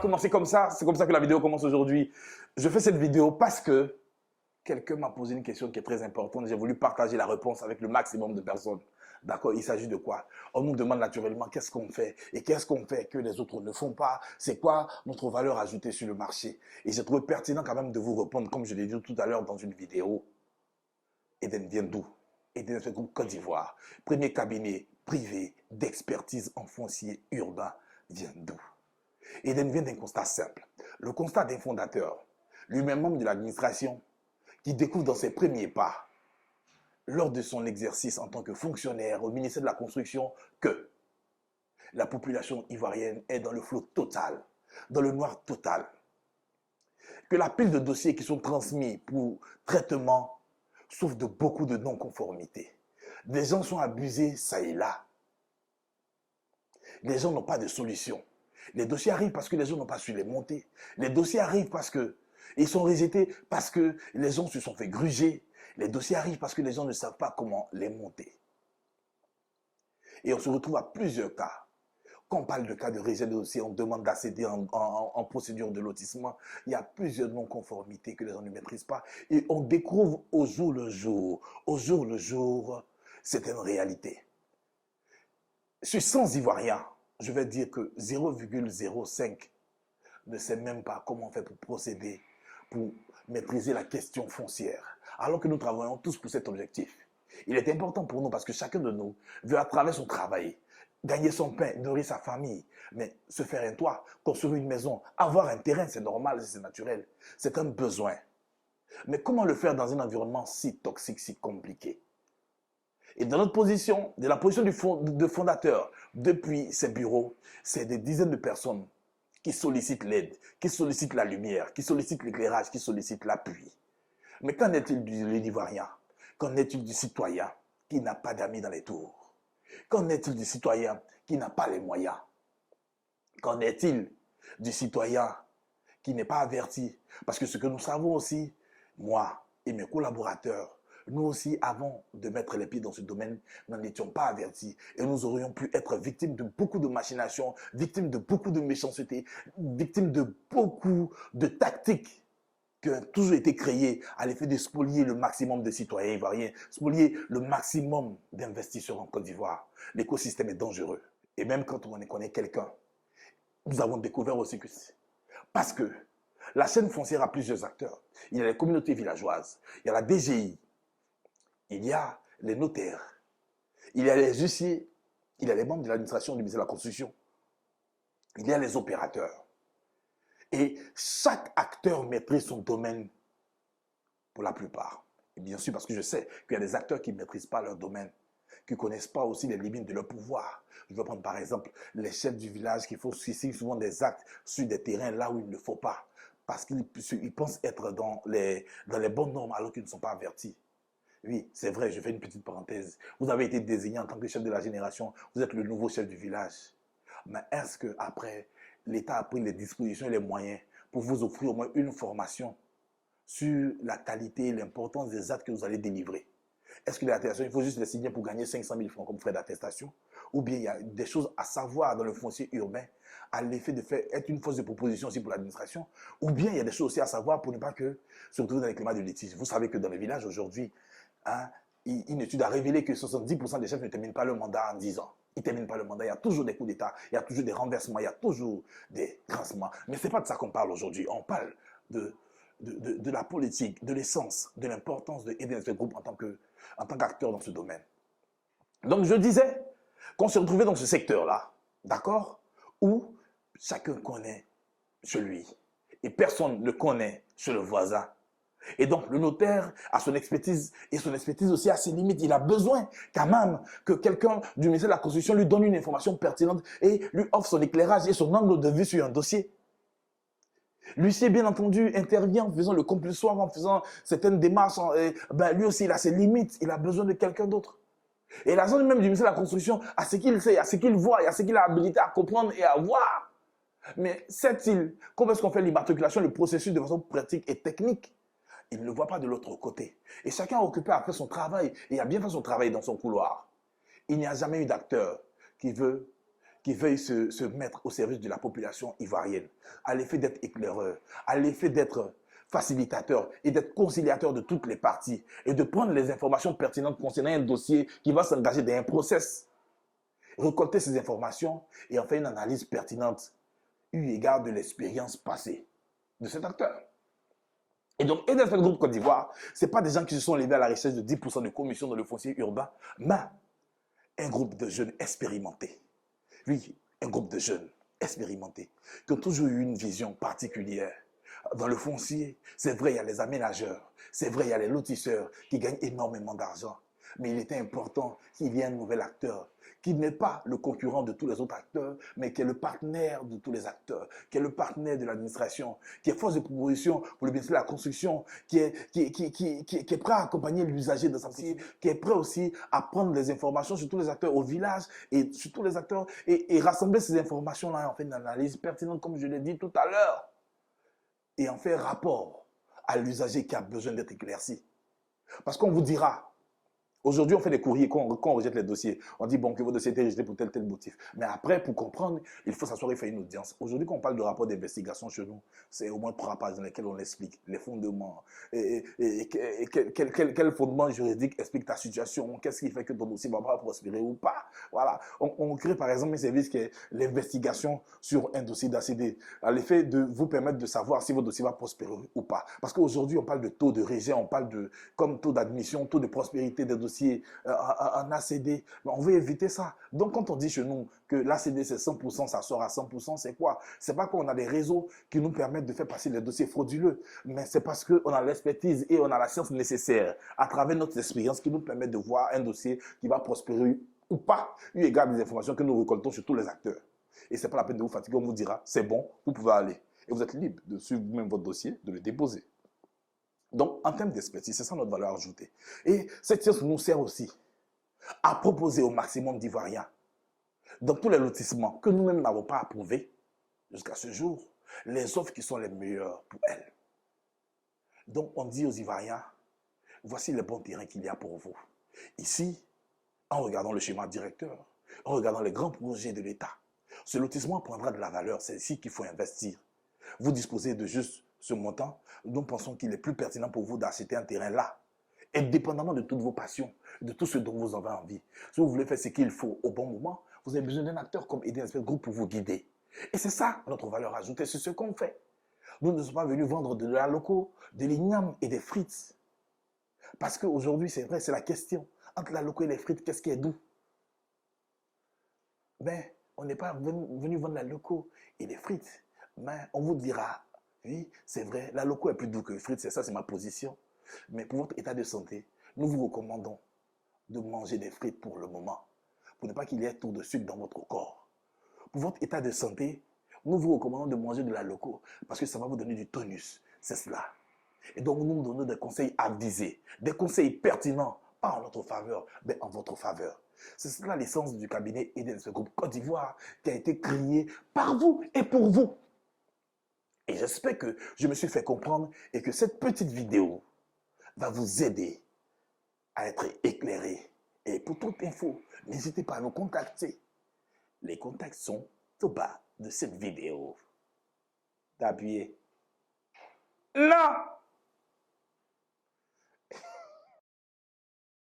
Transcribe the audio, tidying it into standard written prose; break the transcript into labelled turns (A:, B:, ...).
A: commencer comme ça. C'est comme ça que la vidéo commence aujourd'hui. Je fais cette vidéo parce que quelqu'un m'a posé une question qui est très importante. J'ai voulu partager la réponse avec le maximum de personnes. D'accord? Il s'agit de quoi? On nous demande naturellement qu'est-ce qu'on fait et qu'est-ce qu'on fait que les autres ne font pas. C'est quoi notre valeur ajoutée sur le marché? Et j'ai trouvé pertinent quand même de vous répondre, comme je l'ai dit tout à l'heure dans une vidéo. Eden vient d'où? Eden fait groupe Côte d'Ivoire. Premier cabinet privé d'expertise en foncier urbain vient d'où? Eden vient d'un constat simple. Le constat d'un fondateur, lui-même membre de l'administration, qui découvre dans ses premiers pas, lors de son exercice en tant que fonctionnaire au ministère de la Construction, que la population ivoirienne est dans le flot total, dans le noir total. Que la pile de dossiers qui sont transmis pour traitement souffre de beaucoup de non-conformités. Des gens sont abusés ça et là. Les gens n'ont pas de solution. Les dossiers arrivent parce que les gens n'ont pas su les monter. Les dossiers arrivent parce qu'ils sont rejetés, parce que les gens se sont fait gruger. Les dossiers arrivent parce que les gens ne savent pas comment les monter. Et on se retrouve à plusieurs cas. Quand on parle de cas de rejet de dossier, on demande d'accéder en procédure de lotissement. Il y a plusieurs non-conformités que les gens ne maîtrisent pas. Et on découvre au jour le jour, certaines réalités. Sur 100 Ivoiriens, je vais dire que 0,05 ne sait même pas comment on fait pour procéder, pour maîtriser la question foncière, alors que nous travaillons tous pour cet objectif. Il est important pour nous parce que chacun de nous veut à travers son travail gagner son pain, nourrir sa famille, mais se faire un toit, construire une maison, avoir un terrain, c'est normal, c'est naturel, c'est un besoin. Mais comment le faire dans un environnement si toxique, si compliqué? Et dans notre position, de la position de fondateur, depuis ces bureaux, c'est des dizaines de personnes qui sollicitent l'aide, qui sollicitent la lumière, qui sollicitent l'éclairage, qui sollicitent l'appui. Mais qu'en est-il de l'Ivoirien? Qu'en est-il du citoyen qui n'a pas d'amis dans les tours? Qu'en est-il du citoyen qui n'a pas les moyens? Qu'en est-il du citoyen qui n'est pas averti? Parce que ce que nous savons aussi, moi et mes collaborateurs, nous aussi, avant de mettre les pieds dans ce domaine, nous n'étions pas avertis. Et nous aurions pu être victimes de beaucoup de machinations, victimes de beaucoup de méchanceté, victimes de beaucoup de tactiques qui ont toujours été créées à l'effet de spolier le maximum de citoyens ivoiriens, spolier le maximum d'investisseurs en Côte d'Ivoire. L'écosystème est dangereux. Et même quand on connaît quelqu'un, nous avons découvert aussi que c'est parce que la chaîne foncière a plusieurs acteurs. Il y a les communautés villageoises, il y a la DGI, il y a les notaires, il y a les huissiers, il y a les membres de l'administration du ministère de la Construction, il y a les opérateurs. Et chaque acteur maîtrise son domaine pour la plupart. Et bien sûr, parce que je sais qu'il y a des acteurs qui ne maîtrisent pas leur domaine, qui ne connaissent pas aussi les limites de leur pouvoir. Je vais prendre par exemple les chefs du village qui font souvent des actes sur des terrains là où il ne faut pas, parce qu'ils pensent être dans les bonnes normes alors qu'ils ne sont pas avertis. Oui, c'est vrai, je fais une petite parenthèse. Vous avez été désigné en tant que chef de la génération, vous êtes le nouveau chef du village. Mais est-ce qu'après, l'État a pris les dispositions et les moyens pour vous offrir au moins une formation sur la qualité et l'importance des actes que vous allez délivrer? Est-ce que les attestations, il faut juste les signer pour gagner 500 000 francs comme frais d'attestation? Ou bien il y a des choses à savoir dans le foncier urbain à l'effet de faire être une force de proposition aussi pour l'administration? Ou bien il y a des choses aussi à savoir pour ne pas que se retrouver dans les climats de litige? Vous savez que dans les villages aujourd'hui, une étude a révélé que 70% des chefs ne terminent pas leur mandat en 10 ans. Ils ne terminent pas le mandat. Il y a toujours des coups d'État, il y a toujours des renversements, il y a toujours des grincements. Mais ce n'est pas de ça qu'on parle aujourd'hui. On parle de la politique, de l'essence, de l'importance de Eden Group en tant qu'acteur dans ce domaine. Donc je disais qu'on se retrouvait dans ce secteur-là, d'accord, où chacun connaît celui et personne ne connaît chez le voisin. Et donc, le notaire a son expertise, et son expertise aussi a ses limites. Il a besoin quand même que quelqu'un du ministère de la Constitution lui donne une information pertinente et lui offre son éclairage et son angle de vue sur un dossier. L'huissier, bien entendu, intervient en faisant le compulsoire, en faisant certaines démarches. Lui aussi, il a ses limites. Il a besoin de quelqu'un d'autre. Et l'agent même du ministère de la Construction a ce qu'il sait, a ce qu'il voit, a ce qu'il a habilité à comprendre et à voir. Mais sait-il comment est-ce qu'on fait l'immatriculation, le processus de façon pratique et technique? Il ne le voit pas de l'autre côté. Et chacun est occupé à faire son travail et a bien fait son travail dans son couloir. Il n'y a jamais eu d'acteur qui veut qui veuille se mettre au service de la population ivoirienne, à l'effet d'être éclaireur, à l'effet d'être facilitateur et d'être conciliateur de toutes les parties et de prendre les informations pertinentes concernant un dossier qui va s'engager dans un process. Récolter ces informations et en faire une analyse pertinente eu égard de l'expérience passée de cet acteur. Et donc, Edenred Group Côte d'Ivoire, ce n'est pas des gens qui se sont levés à la recherche de 10% de commission dans le foncier urbain, mais un groupe de jeunes expérimentés. Oui, un groupe de jeunes expérimentés qui ont toujours eu une vision particulière. Dans le foncier, c'est vrai, il y a les aménageurs, c'est vrai, il y a les lotisseurs qui gagnent énormément d'argent. Mais il était important qu'il y ait un nouvel acteur qui n'est pas le concurrent de tous les autres acteurs, mais qui est le partenaire de tous les acteurs, qui est le partenaire de l'administration, qui est force de proposition pour le bénéfice de la construction, qui est prêt à accompagner l'usager dans sa vie, qui est prêt aussi à prendre les informations sur tous les acteurs au village et sur tous les acteurs et rassembler ces informations-là et en faire une analyse pertinente, comme je l'ai dit tout à l'heure, et en faire rapport à l'usager qui a besoin d'être éclairci. Parce qu'on vous dira, aujourd'hui, on fait des courriers, quand on rejette les dossiers, on dit bon, que votre dossier a été rejeté pour tel motif. Mais après, pour comprendre, il faut s'asseoir et faire une audience. Aujourd'hui, quand on parle de rapport d'investigation chez nous, c'est au moins 3 pages dans lesquelles on explique les fondements. Quel fondement juridique explique ta situation? Qu'est-ce qui fait que ton dossier va pas prospérer ou pas? Voilà. On crée par exemple un service qui est l'investigation sur un dossier d'ACD, à l'effet de vous permettre de savoir si votre dossier va prospérer ou pas. Parce qu'aujourd'hui, on parle de taux de rejet, on parle de comme taux d'admission, taux de prospérité des dossiers en ACD. On veut éviter ça. Donc, quand on dit chez nous que l'ACD c'est 100%, ça sort à 100%, c'est quoi? C'est pas qu'on a des réseaux qui nous permettent de faire passer les dossiers frauduleux, mais c'est parce qu'on a l'expertise et on a la science nécessaire à travers notre expérience qui nous permet de voir un dossier qui va prospérer ou pas, eu égard des informations que nous récoltons sur tous les acteurs. Et c'est pas la peine de vous fatiguer, on vous dira, c'est bon, vous pouvez aller. Et vous êtes libre de suivre même votre dossier, de le déposer. Donc, en termes d'expertise, c'est ça notre valeur ajoutée. Et cette science nous sert aussi à proposer au maximum d'Ivoiriens, dans tous les lotissements que nous-mêmes n'avons pas approuvés jusqu'à ce jour, les offres qui sont les meilleures pour elles. Donc, on dit aux Ivoiriens, voici les bons terrains qu'il y a pour vous. Ici, en regardant le schéma directeur, en regardant les grands projets de l'État, ce lotissement prendra de la valeur, c'est ici qu'il faut investir. Vous disposez de juste ce montant, nous pensons qu'il est plus pertinent pour vous d'acheter un terrain là. Indépendamment de toutes vos passions, de tout ce dont vous avez envie. Si vous voulez faire ce qu'il faut au bon moment, vous avez besoin d'un acteur comme Edenred Group pour vous guider. Et c'est ça notre valeur ajoutée, c'est ce qu'on fait. Nous ne sommes pas venus vendre de la loco, de l'igname et des frites. Parce qu'aujourd'hui, c'est vrai, c'est la question. Entre la loco et les frites, qu'est-ce qui est doux? Mais on n'est pas venu vendre la loco et les frites. Mais on vous dira, oui, c'est vrai, la loco est plus doux que les frites, c'est ça, c'est ma position. Mais pour votre état de santé, nous vous recommandons de manger des frites pour le moment, pour ne pas qu'il y ait trop de sucre dans votre corps. Pour votre état de santé, nous vous recommandons de manger de la loco, parce que ça va vous donner du tonus, c'est cela. Et donc nous donnons des conseils avisés, des conseils pertinents, pas en notre faveur, mais en votre faveur. C'est cela l'essence du cabinet Edenred Group Côte d'Ivoire qui a été créé par vous et pour vous. Et j'espère que je me suis fait comprendre et que cette petite vidéo va vous aider à être éclairé. Et pour toute info, n'hésitez pas à nous contacter. Les contacts sont au bas de cette vidéo. D'appuyer là.